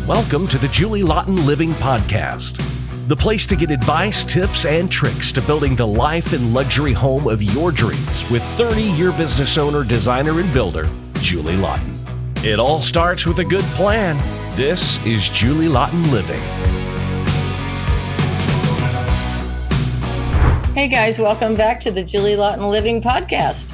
Welcome to the Julie Laughton Living podcast, the place to get advice, tips, and tricks to building the life and luxury home of your dreams with 30-year business owner, designer, and builder, Julie Laughton. It all starts with a good plan. This is Julie Laughton Living. Hey guys, welcome back to the Julie Laughton Living podcast.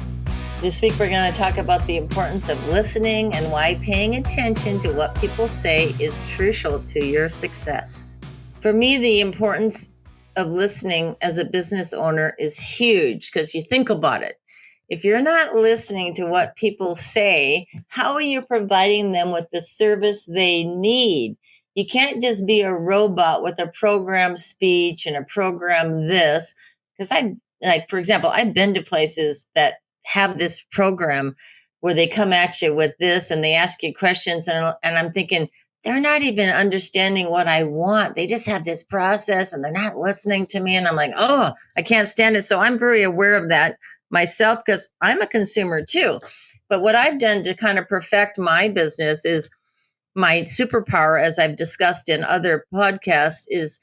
This week we're going to talk about the importance of listening and why paying attention to what people say is crucial to your success. For me, the importance of listening as a business owner is huge because you think about it. If you're not listening to what people say, how are you providing them with the service they need? You can't just be a robot with a program speech and a program this. Because for example, I've been to places that have this program where they come at you with this and they ask you questions and I'm thinking, they're not even understanding what I want. They just have this process and they're not listening to me. And I'm like, oh, I can't stand it. So I'm very aware of that myself because I'm a consumer too. But what I've done to kind of perfect my business is my superpower, as I've discussed in other podcasts, is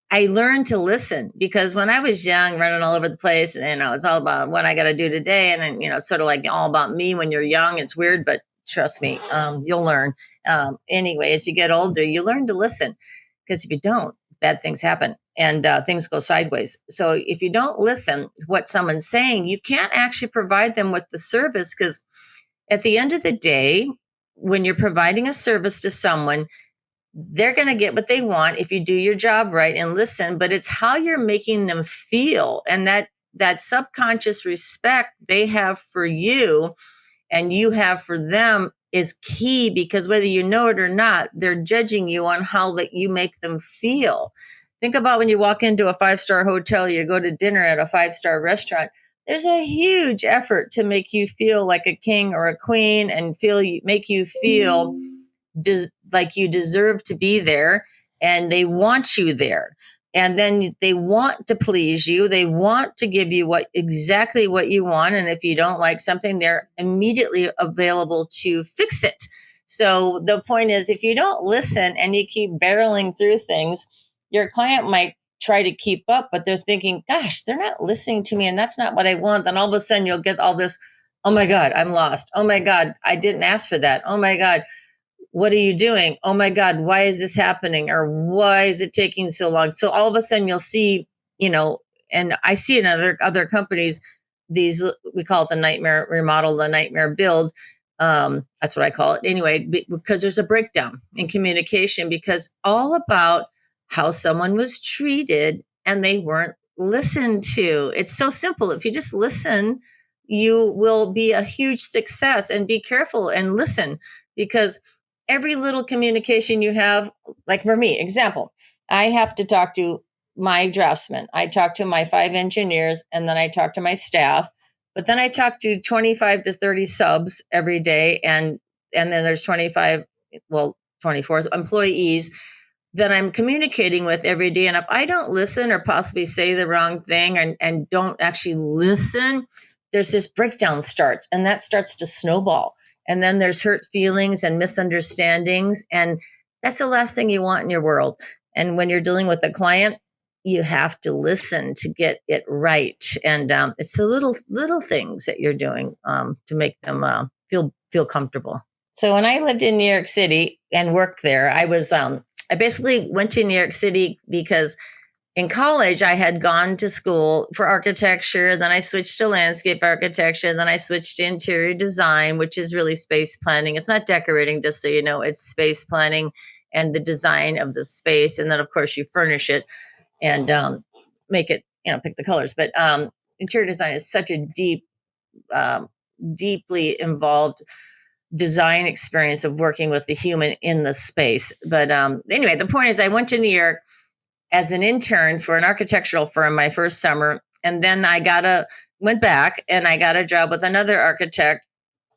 I learned to listen because when I was young, running all over the place, and it's all about what I got to do today, and then, sort of like all about me when you're young. It's weird, but trust me, you'll learn. Anyway, as you get older, you learn to listen because if you don't, bad things happen and things go sideways. So if you don't listen to what someone's saying, you can't actually provide them with the service because at the end of the day, when you're providing a service to someone, they're going to get what they want if you do your job right and listen, but it's how you're making them feel. And that subconscious respect they have for you and you have for them is key because whether you know it or not, they're judging you on how that you make them feel. Think about when you walk into a 5-star hotel, you go to dinner at a 5-star restaurant. There's a huge effort to make you feel like a king or a queen and make you feel like you deserve to be there, and they want you there. And then they want to please you. They want to give you exactly what you want. And if you don't like something, they're immediately available to fix it. So the point is, if you don't listen and you keep barreling through things, your client might try to keep up, but they're thinking, gosh, they're not listening to me and that's not what I want. Then all of a sudden you'll get all this, oh my God, I'm lost. Oh my God, I didn't ask for that. Oh my God, what are you doing? Oh my God, why is this happening? Or why is it taking so long? So all of a sudden you'll see, and I see in other companies, these, we call it the nightmare remodel, the nightmare build. That's what I call it. Anyway, because there's a breakdown in communication because all about how someone was treated and they weren't listened to. It's so simple. If you just listen, you will be a huge success, and be careful and listen because every little communication you have, like for me, example, I have to talk to my draftsman. I talk to my 5 engineers, and then I talk to my staff. But then I talk to 25 to 30 subs every day, and then there's 24 employees that I'm communicating with every day. And if I don't listen or possibly say the wrong thing and don't actually listen, there's this breakdown starts, and that starts to snowball. And then there's hurt feelings and misunderstandings. And that's the last thing you want in your world. And when you're dealing with a client, you have to listen to get it right. And it's the little things that you're doing to make them feel comfortable. So when I lived in New York City and worked there, I basically went to New York City because in college, I had gone to school for architecture. Then I switched to landscape architecture. Then I switched to interior design, which is really space planning. It's not decorating, just so you know. It's space planning and the design of the space. And then, of course, you furnish it and make it, pick the colors. But interior design is such a deeply involved design experience of working with the human in the space. But anyway, the point is I went to New York as an intern for an architectural firm my first summer. And then I went back and I got a job with another architect,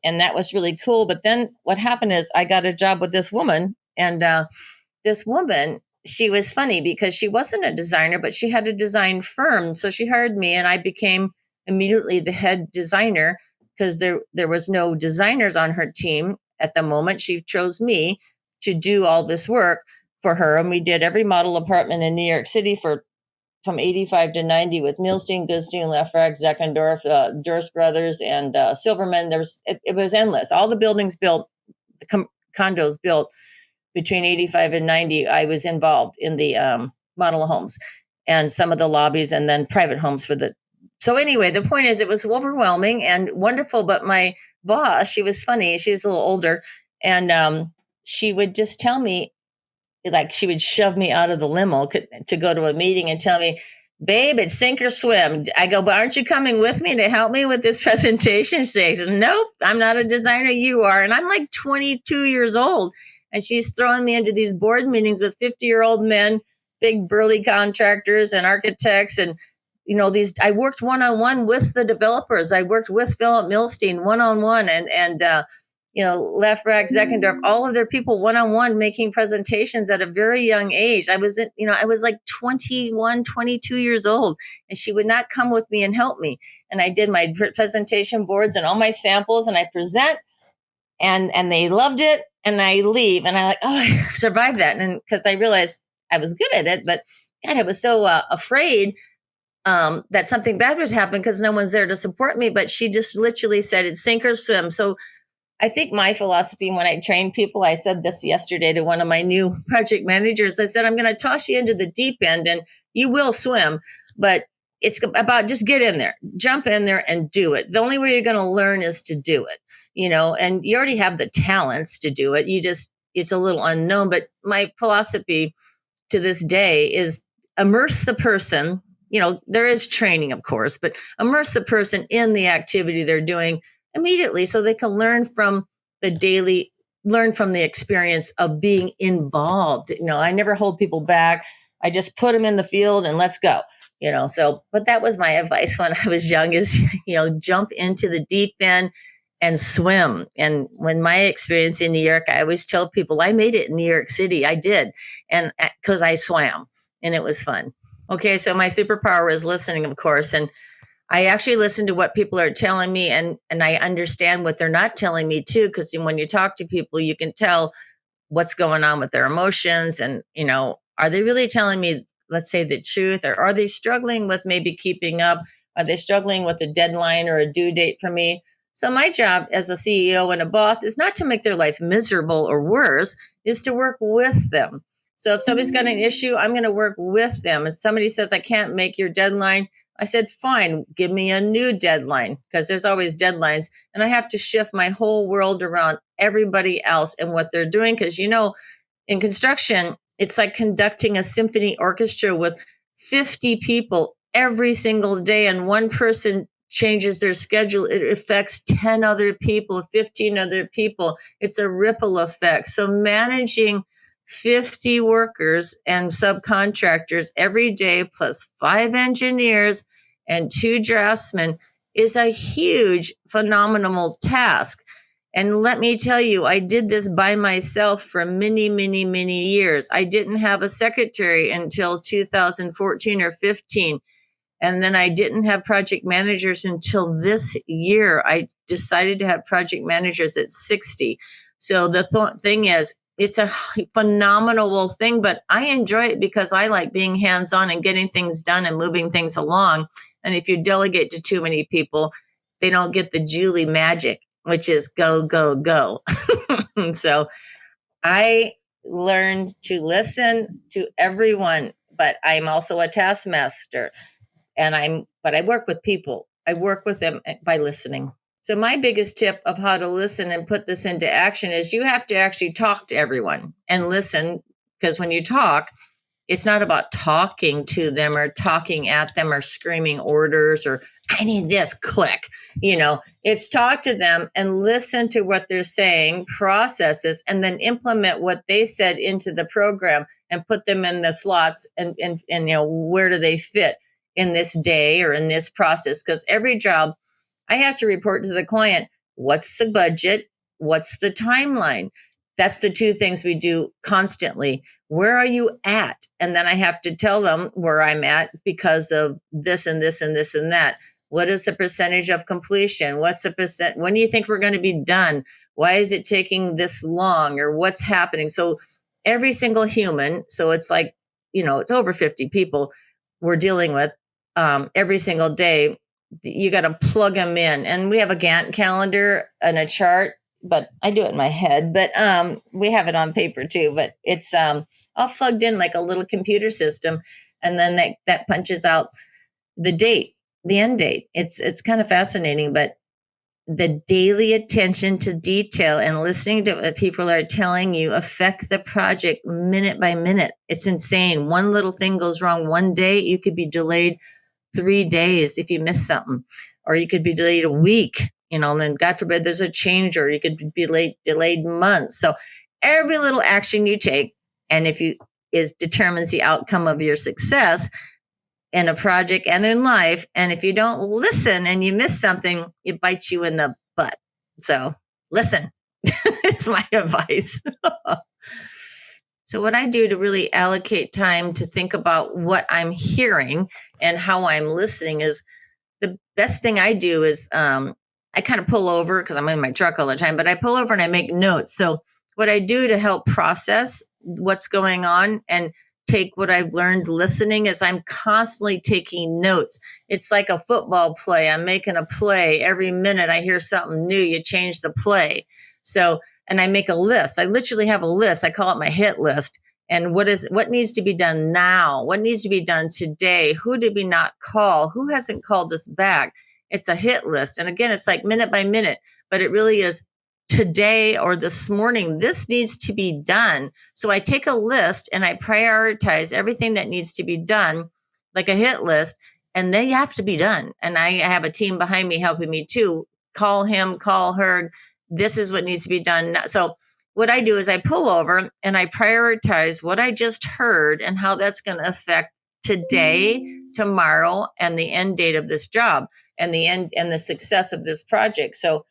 and that was really cool. But then what happened is I got a job with this woman, and this woman, she was funny because she wasn't a designer, but she had a design firm. So she hired me, and I became immediately the head designer because there was no designers on her team at the moment. She chose me. to do all this work for her. And we did every model apartment in New York City from 85 to 90 with Milstein, Goodstein, Lefrak, Zeckendorf, Durst Brothers, and Silverman. It was endless. All the buildings built, the condos built between 85 and 90. I was involved in the model homes and some of the lobbies, and then private homes for the. So anyway, the point is, it was overwhelming and wonderful. But my boss, she was funny. She was a little older, and she would just tell me, like, she would shove me out of the limo to go to a meeting and tell me, babe, it's sink or swim. I go, but aren't you coming with me to help me with this presentation? She says, nope, I'm not a designer. You are. And I'm like 22 years old. And she's throwing me into these board meetings with 50-year-old men, big burly contractors and architects. And, I worked one-on-one with the developers. I worked with Philip Milstein one-on-one and Lefrak, Zeckendorf, all of their people one-on-one making presentations at a very young age. I was like 21, 22 years old, and she would not come with me and help me. And I did my presentation boards and all my samples, and I present, and they loved it. And I leave, and I survived that. And because I realized I was good at it, but God, I was so afraid that something bad would happen because no one's there to support me. But she just literally said, it's sink or swim. So I think my philosophy when I train people, I said this yesterday to one of my new project managers. I said, I'm going to toss you into the deep end and you will swim, but it's about just get in there, jump in there and do it. The only way you're going to learn is to do it, and you already have the talents to do it. It's a little unknown, but my philosophy to this day is immerse the person. There is training, of course, but immerse the person in the activity they're doing immediately so they can learn from the experience of being involved. I never hold people back. I just put them in the field and let's go, but that was my advice when I was young is, jump into the deep end and swim. And when my experience in New York, I always tell people I made it in New York City. I did. And because I swam and it was fun. Okay. So my superpower is listening, of course. And I actually listen to what people are telling me and I understand what they're not telling me too, because when you talk to people, you can tell what's going on with their emotions and, are they really telling me, let's say, the truth, or are they struggling with maybe keeping up? Are they struggling with a deadline or a due date for me? So my job as a CEO and a boss is not to make their life miserable or worse, is to work with them. So if somebody's got an issue, I'm going to work with them. If somebody says, I can't make your deadline, I said, fine, give me a new deadline, because there's always deadlines. And I have to shift my whole world around everybody else and what they're doing. Because, in construction, it's like conducting a symphony orchestra with 50 people every single day. And one person changes their schedule. It affects 10 other people, 15 other people. It's a ripple effect. So managing 50 workers and subcontractors every day, plus 5 engineers and 2 draftsmen, is a huge, phenomenal task. And let me tell you, I did this by myself for many, many, many years. I didn't have a secretary until 2014 or 15. And then I didn't have project managers until this year. I decided to have project managers at 60. So the thing is, it's a phenomenal thing, but I enjoy it because I like being hands-on and getting things done and moving things along. And if you delegate to too many people, they don't get the Julie magic, which is go, go, go. So I learned to listen to everyone, but I'm also a taskmaster. But I work with people. I work with them by listening. So my biggest tip of how to listen and put this into action is you have to actually talk to everyone and listen, because when you talk, it's not about talking to them or talking at them or screaming orders or I need this, click. It's talk to them and listen to what they're saying, processes, and then implement what they said into the program and put them in the slots and where do they fit in this day or in this process? Because every job, I have to report to the client, what's the budget? What's the timeline? That's the 2 things we do constantly. Where are you at? And then I have to tell them where I'm at because of this and this and this and that. What is the percentage of completion? What's the percent? When do you think we're going to be done? Why is it taking this long, or what's happening? So every single human, so it's like, it's over 50 people we're dealing with every single day. You got to plug them in. And we have a Gantt calendar and a chart, but I do it in my head, but we have it on paper too, but it's all plugged in like a little computer system. And then that punches out the date, the end date. It's kind of fascinating, but the daily attention to detail and listening to what people are telling you affect the project minute by minute. It's insane. One little thing goes wrong one day, you could be delayed 3 days if you miss something, or you could be delayed a week, and then God forbid there's a change, or you could be delayed months. So every little action you take, and determines the outcome of your success in a project and in life. And if you don't listen and you miss something, it bites you in the butt. So listen is my advice. So what I do to really allocate time to think about what I'm hearing and how I'm listening is, the best thing I do is I kind of pull over, because I'm in my truck all the time, but I pull over and I make notes. So what I do to help process what's going on and take what I've learned listening is I'm constantly taking notes. It's like a football play. I'm making a play. Every minute I hear something new, you change the play. So, and I make a list. I literally have a list. I call it my hit list. And what needs to be done now? What needs to be done today? Who did we not call? Who hasn't called us back? It's a hit list. And again, it's like minute by minute, but it really is today or this morning, this needs to be done. So I take a list and I prioritize everything that needs to be done, like a hit list, and they have to be done. And I have a team behind me helping me too. Call him, call her. This is what needs to be done. So what I do is I pull over and I prioritize what I just heard and how that's going to affect today, tomorrow, and the end date of this job and the end and the success of this project. So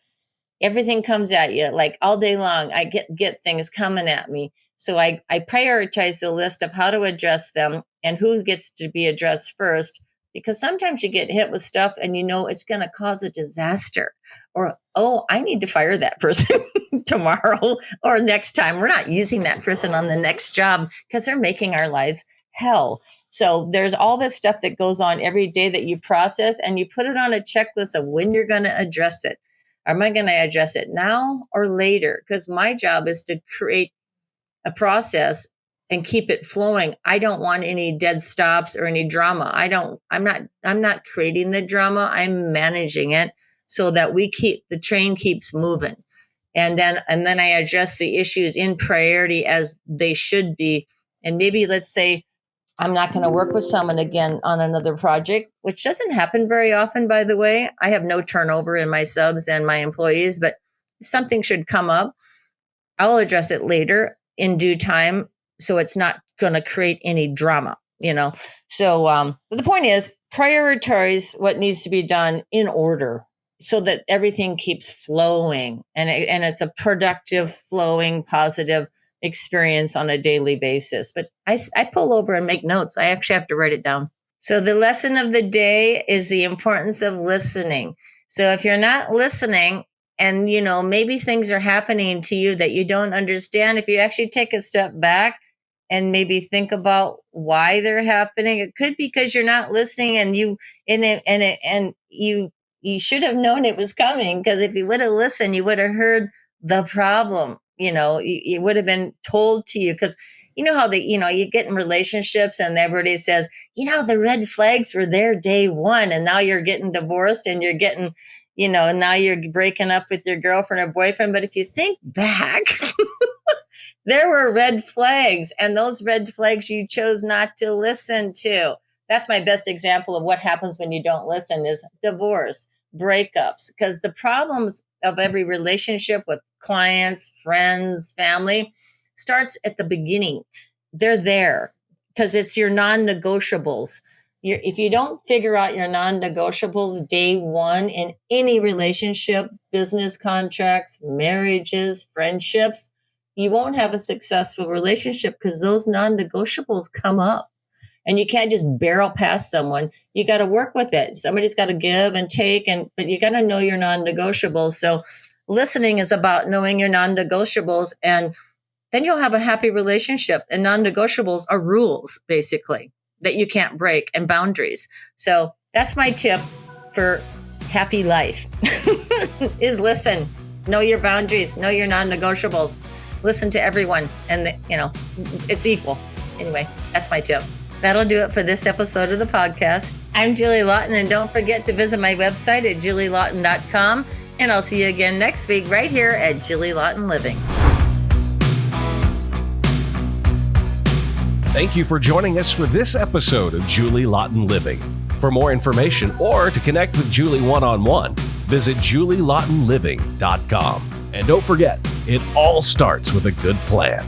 everything comes at you like all day long. I get things coming at me. So I prioritize the list of how to address them and who gets to be addressed first, because sometimes you get hit with stuff and it's going to cause a disaster, or, oh, I need to fire that person tomorrow or next time. We're not using that person on the next job because they're making our lives hell. So there's all this stuff that goes on every day that you process, and you put it on a checklist of when you're going to address it. Am I going to address it now or later? Because my job is to create a process and keep it flowing. I don't want any dead stops or any drama. I'm not creating the drama. I'm managing it so that the train keeps moving. And then I address the issues in priority as they should be. And maybe let's say I'm not going to work with someone again on another project, which doesn't happen very often, by the way. I have no turnover in my subs and my employees, but if something should come up, I'll address it later in due time, so it's not going to create any drama, So the point is, prioritize what needs to be done in order so that everything keeps flowing and it's a productive, flowing, positive experience on a daily basis. But I pull over and make notes. I actually have to write it down. So the lesson of the day is the importance of listening. So if you're not listening and, maybe things are happening to you that you don't understand, if you actually take a step back and maybe think about why they're happening, it could be because you're not listening, and you should have known it was coming, because if you would have listened, you would have heard the problem. It would have been told to you, because how you get in relationships and everybody says, the red flags were there day one, and now you're getting divorced and you're getting, now you're breaking up with your girlfriend or boyfriend. But if you think back, there were red flags, and those red flags you chose not to listen to. That's my best example of what happens when you don't listen, is divorce, breakups, because the problems of every relationship with clients, friends, family starts at the beginning. They're there because it's your non-negotiables. If you don't figure out your non-negotiables day one in any relationship, business contracts, marriages, friendships, you won't have a successful relationship, because those non-negotiables come up. And you can't just barrel past someone. You got to work with it. Somebody's got to give and take, but you got to know your non-negotiables. So listening is about knowing your non-negotiables, and then you'll have a happy relationship. And non-negotiables are rules, basically, that you can't break, and boundaries. So that's my tip for happy life is listen, know your boundaries, know your non-negotiables, listen to everyone. And it's equal. Anyway, that's my tip. That'll do it for this episode of the podcast. I'm Julie Laughton, and don't forget to visit my website at julielaughton.com. And I'll see you again next week right here at Julie Laughton Living. Thank you for joining us for this episode of Julie Laughton Living. For more information or to connect with Julie one-on-one, visit julielaughtonliving.com. And don't forget, it all starts with a good plan.